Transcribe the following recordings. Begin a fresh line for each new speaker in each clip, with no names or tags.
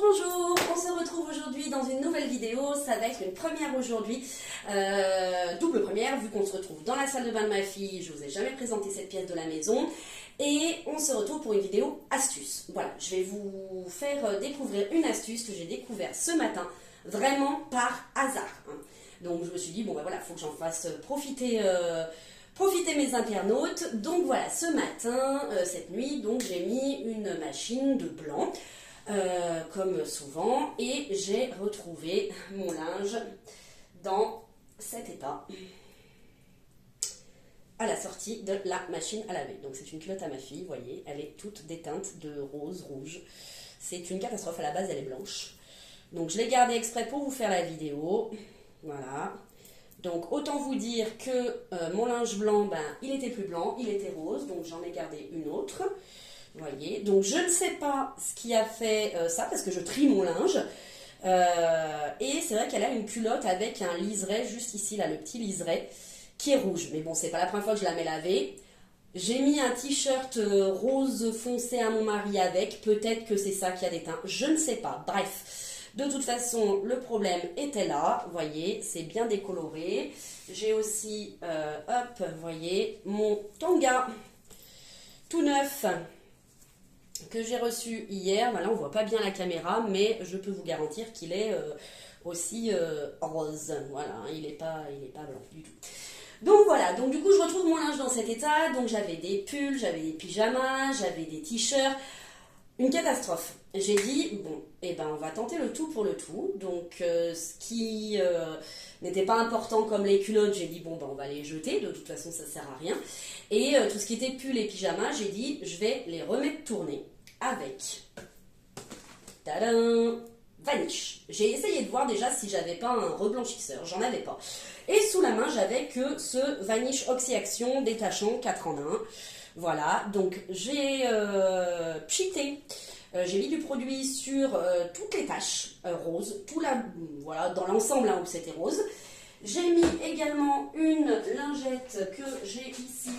Bonjour, bonjour, on se retrouve aujourd'hui dans une nouvelle vidéo, ça va être une première aujourd'hui, double première vu qu'on se retrouve dans la salle de bain de ma fille, je vous ai jamais présenté cette pièce de la maison et on se retrouve pour une vidéo astuce. Voilà, je vais vous faire découvrir une astuce que j'ai découverte ce matin, vraiment par hasard. Donc je me suis dit, bon ben voilà, il faut que j'en fasse profiter mes internautes. Donc voilà, ce matin, cette nuit, donc j'ai mis une machine de blanc, comme souvent, et j'ai retrouvé mon linge dans cet état à la sortie de la machine à laver. Donc c'est une culotte à ma fille, vous voyez, elle est toute déteinte de rose, rouge. C'est une catastrophe, à la base elle est blanche. Donc je l'ai gardée exprès pour vous faire la vidéo, voilà. Donc autant vous dire que mon linge blanc, ben, il était plus blanc, il était rose, donc j'en ai gardé une autre. Vous voyez, donc je ne sais pas ce qui a fait ça, parce que je trie mon linge. Et c'est vrai qu'elle a une culotte avec un liseré, juste ici, là, le petit liseré, qui est rouge. Mais bon, c'est pas la première fois que je la mets laver. J'ai mis un t-shirt rose foncé à mon mari avec, peut-être que c'est ça qui a déteint, je ne sais pas. Bref, de toute façon, le problème était là, vous voyez, c'est bien décoloré. J'ai aussi, hop, vous voyez, mon tanga tout neuf, que j'ai reçu hier. Là on voit pas bien la caméra, mais je peux vous garantir qu'il est aussi rose. Voilà, il est pas blanc du tout. Donc voilà, donc du coup je retrouve mon linge dans cet état. Donc j'avais des pulls, j'avais des pyjamas, j'avais des t-shirts. Une catastrophe. J'ai dit, bon, eh ben on va tenter le tout pour le tout. Donc ce qui n'était pas important comme les culottes, j'ai dit, bon, ben on va les jeter. De toute façon, ça sert à rien. Et tout ce qui était pull et pyjamas, j'ai dit, je vais les remettre tourner avec, tadam, Vanish. J'ai essayé de voir déjà si j'avais pas un reblanchisseur. J'en avais pas. Et sous la main, j'avais que ce Vanish Oxy-Action détachant 4 en 1. Voilà, donc j'ai cheaté, j'ai mis du produit sur toutes les taches roses, voilà, dans l'ensemble hein, où c'était rose. J'ai mis également une lingette que j'ai ici,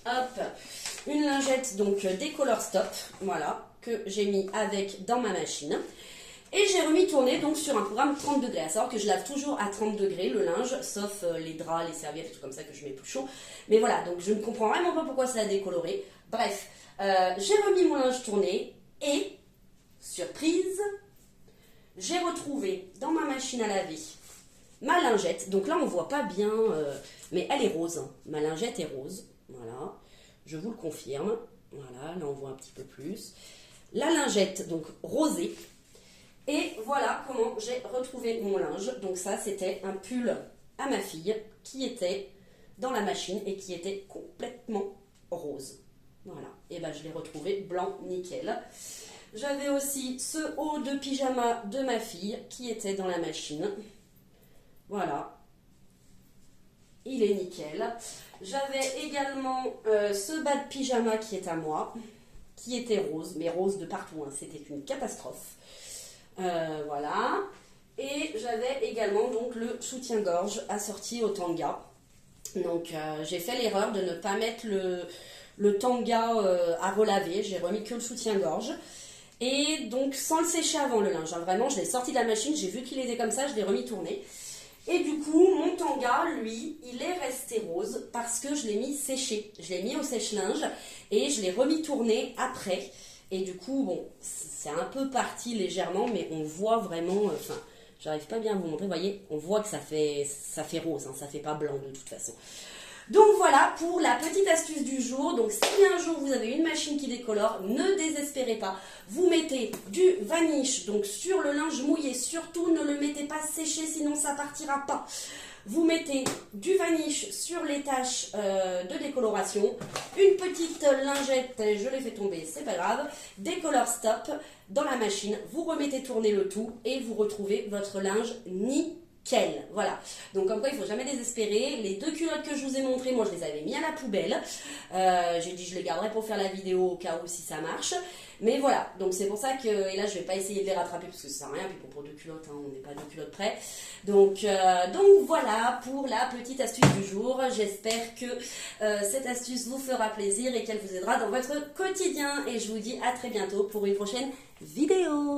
hop, une lingette donc des Color Stop, voilà, que j'ai mis avec dans ma machine. Et j'ai remis tourner donc sur un programme 30 degrés, à savoir que je lave toujours à 30 degrés le linge, sauf les draps, les serviettes, tout comme ça que je mets plus chaud. Mais voilà, donc je ne comprends vraiment pas pourquoi ça a décoloré. Bref, j'ai remis mon linge tourné et, surprise, j'ai retrouvé dans ma machine à laver ma lingette. Donc là on voit pas bien, mais elle est rose, hein. Ma lingette est rose, voilà, je vous le confirme. Voilà, là on voit un petit peu plus. La lingette donc rosée. Et voilà comment j'ai retrouvé mon linge. Donc ça, c'était un pull à ma fille qui était dans la machine et qui était complètement rose. Voilà. Et ben je l'ai retrouvé blanc nickel. J'avais aussi ce haut de pyjama de ma fille qui était dans la machine. Voilà. Il est nickel. J'avais également ce bas de pyjama qui est à moi, qui était rose, mais rose de partout. Hein. C'était une catastrophe. Voilà, et j'avais également donc le soutien-gorge assorti au tanga. Donc j'ai fait l'erreur de ne pas mettre le tanga à relaver, j'ai remis que le soutien-gorge. Et donc sans le sécher avant le linge, hein, vraiment je l'ai sorti de la machine, j'ai vu qu'il était comme ça, je l'ai remis tourner. Et du coup mon tanga, lui, il est resté rose parce que je l'ai mis séché. Je l'ai mis au sèche-linge et je l'ai remis tourner après. Et du coup, bon, c'est un peu parti légèrement, mais on voit vraiment, enfin, j'arrive pas bien à vous montrer, vous voyez, on voit que ça fait rose, hein, ça fait pas blanc de toute façon. Donc voilà pour la petite astuce du jour. Donc si un jour vous avez une machine qui décolore, ne désespérez pas. Vous mettez du Vanish donc sur le linge mouillé, surtout ne le mettez pas séché, sinon ça partira pas. Vous mettez du Vanish sur les taches de décoloration, une petite lingette, je l'ai fait tomber, c'est pas grave, des Color Stop dans la machine, vous remettez tourner le tout et vous retrouvez votre linge nickel. Voilà, donc comme quoi il ne faut jamais désespérer. Les deux culottes que je vous ai montrées, moi je les avais mis à la poubelle, j'ai dit je les garderai pour faire la vidéo au cas où si ça marche. Mais voilà, donc c'est pour ça que, et là je vais pas essayer de les rattraper parce que ça sert à rien, puis pour deux culottes, hein, on n'est pas deux culottes près. Donc voilà pour la petite astuce du jour. J'espère que cette astuce vous fera plaisir et qu'elle vous aidera dans votre quotidien. Et je vous dis à très bientôt pour une prochaine vidéo.